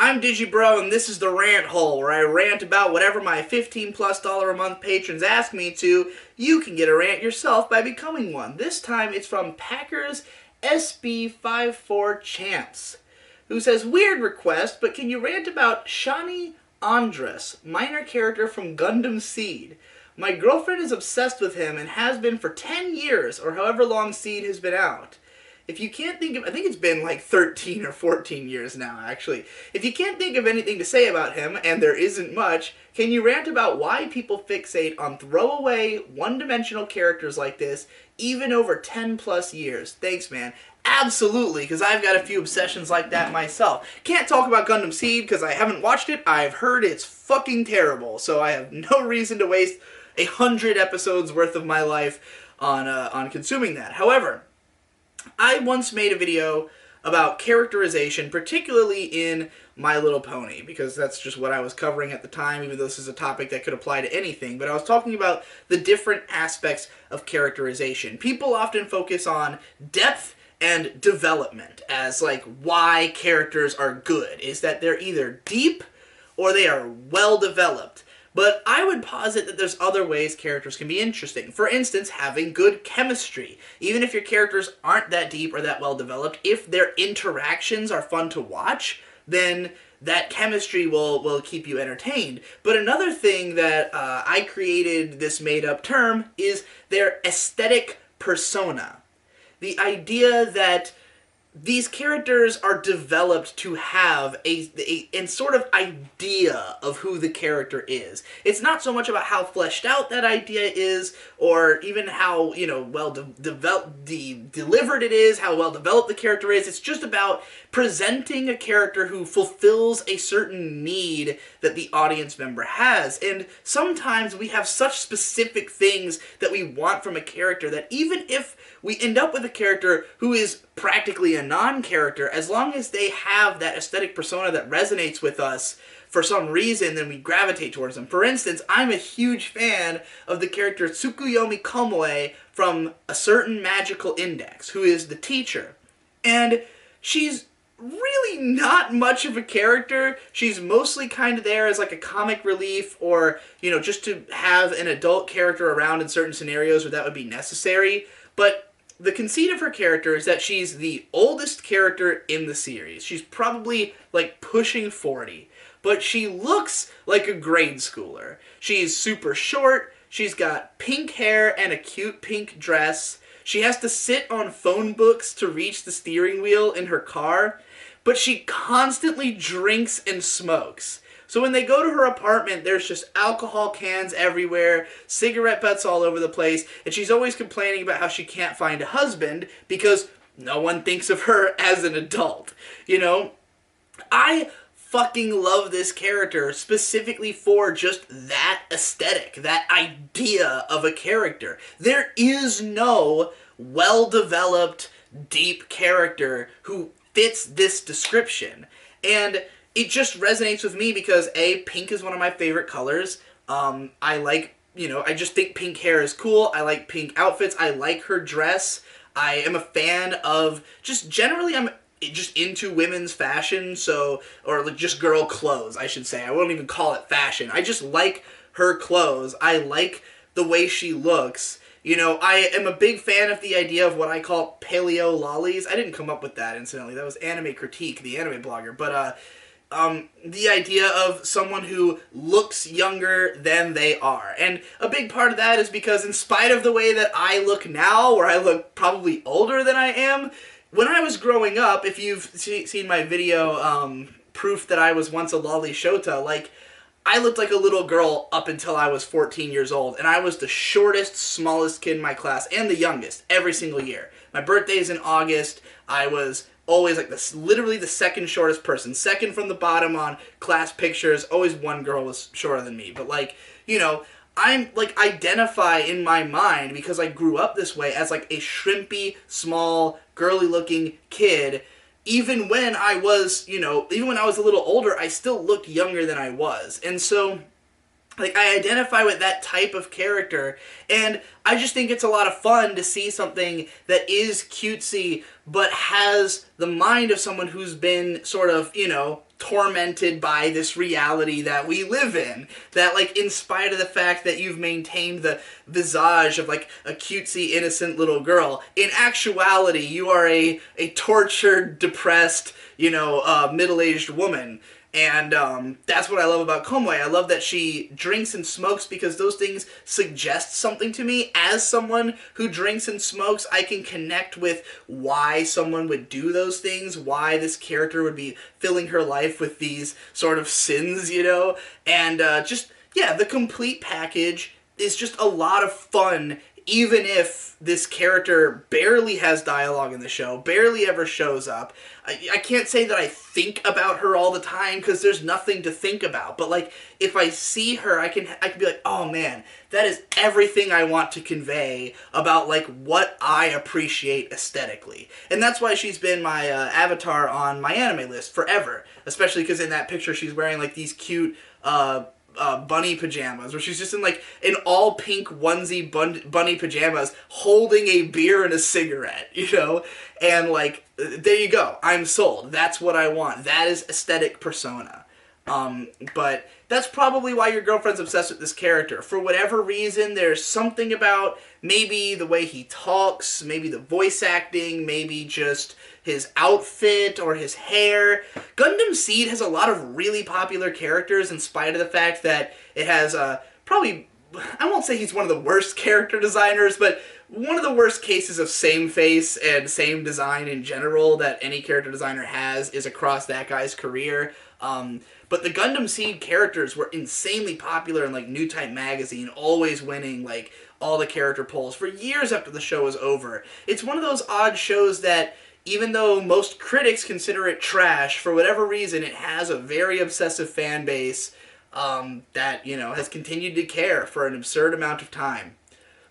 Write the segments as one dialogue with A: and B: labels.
A: I'm DigiBro, and this is the Rant Hole, where I rant about whatever my $15+ a month patrons ask me to. You can get a rant yourself by becoming one. This time it's from Packers SB54 Champs, who says, weird request, but can you rant about Shani Andres, minor character from Gundam Seed? My girlfriend is obsessed with him and has been for 10 years, or however long Seed has been out. If you can't think of, I think it's been like 13 or 14 years now, actually. If you can't think of anything to say about him, and there isn't much, can you rant about why people fixate on throwaway, one-dimensional characters like this, even over 10+ years? Thanks, man. Absolutely, because I've got a few obsessions like that myself. Can't talk about Gundam Seed because I haven't watched it. I've heard it's fucking terrible, so I have no reason to waste 100 episodes worth of my life on consuming that. However, I once made a video about characterization, particularly in My Little Pony, because that's just what I was covering at the time, even though this is a topic that could apply to anything. But I was talking about the different aspects of characterization. People often focus on depth and development as, like, why characters are good, is that they're either deep or they are well developed. But I would posit that there's other ways characters can be interesting. For instance, having good chemistry. Even if your characters aren't that deep or that well developed, if their interactions are fun to watch, then that chemistry will keep you entertained. But another thing that I created this made-up term is their aesthetic persona. The idea that these characters are developed to have a sort of idea of who the character is. It's not so much about how fleshed out that idea is, or even how, you know, well delivered it is, how well developed the character is. It's just about presenting a character who fulfills a certain need that the audience member has. And sometimes we have such specific things that we want from a character that even if we end up with a character who is practically a non-character, as long as they have that aesthetic persona that resonates with us for some reason, then we gravitate towards them. For instance, I'm a huge fan of the character Tsukuyomi Komoe from A Certain Magical Index, who is the teacher. And she's really not much of a character. She's mostly kind of there as like a comic relief, or, you know, just to have an adult character around in certain scenarios where that would be necessary. But the conceit of her character is that she's the oldest character in the series. She's probably, like, pushing 40. But she looks like a grade schooler. She's super short, she's got pink hair and a cute pink dress. She has to sit on phone books to reach the steering wheel in her car. But she constantly drinks and smokes. So when they go to her apartment, there's just alcohol cans everywhere, cigarette butts all over the place, and she's always complaining about how she can't find a husband because no one thinks of her as an adult. You know, I fucking love this character specifically for just that aesthetic, that idea of a character. There is no well-developed, deep character who fits this description. And it just resonates with me because, A, pink is one of my favorite colors. I like, you know, I just think pink hair is cool. I like pink outfits. I like her dress. I am a fan of, just generally, I'm just into women's fashion, so, or like just girl clothes, I should say. I won't even call it fashion. I just like her clothes. I like the way she looks. You know, I am a big fan of the idea of what I call paleo lollies. I didn't come up with that, incidentally. That was Anime Critique, the anime blogger. But, the idea of someone who looks younger than they are. And a big part of that is because in spite of the way that I look now, where I look probably older than I am, when I was growing up, if you've seen my video, proof that I was once a lolly shota, like, I looked like a little girl up until I was 14 years old, and I was the shortest, smallest kid in my class, and the youngest, every single year. My birthday's in August. I was always like this, literally the second shortest person, second from the bottom on class pictures. Always one girl was shorter than me, but, like, you know, I'm like identify in my mind, because I grew up this way, as like a shrimpy, small, girly looking kid. Even when I was, you know, even when I was a little older, I still looked younger than I was. And so, like, I identify with that type of character, and I just think it's a lot of fun to see something that is cutesy, but has the mind of someone who's been sort of, you know, tormented by this reality that we live in. That, like, in spite of the fact that you've maintained the visage of, like, a cutesy, innocent little girl, in actuality, you are a tortured, depressed, middle-aged woman. And that's what I love about Komoi. I love that she drinks and smokes because those things suggest something to me. As someone who drinks and smokes, I can connect with why someone would do those things, why this character would be filling her life with these sort of sins, And the complete package is just a lot of fun, even if this character barely has dialogue in the show, barely ever shows up. I can't say that I think about her all the time, because there's nothing to think about. But, like, if I see her, I can be like, oh man, that is everything I want to convey about, like, what I appreciate aesthetically. And that's why she's been my avatar on my anime list forever. Especially because in that picture she's wearing, like, these cute, bunny pajamas, where she's just in, like, an all-pink onesie bunny pajamas holding a beer and a cigarette, And, like, there you go. I'm sold. That's what I want. That is aesthetic persona. But that's probably why your girlfriend's obsessed with this character. For whatever reason, there's something about maybe the way he talks, maybe the voice acting, maybe just his outfit or his hair. Gundam Seed has a lot of really popular characters in spite of the fact that it has probably, I won't say he's one of the worst character designers, but one of the worst cases of same face and same design in general that any character designer has is across that guy's career. But the Gundam Seed characters were insanely popular in, like, New Type magazine, always winning, like, all the character polls for years after the show was over. It's one of those odd shows that, even though most critics consider it trash, for whatever reason, it has a very obsessive fan base that, has continued to care for an absurd amount of time.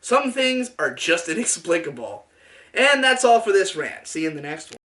A: Some things are just inexplicable. And that's all for this rant. See you in the next one.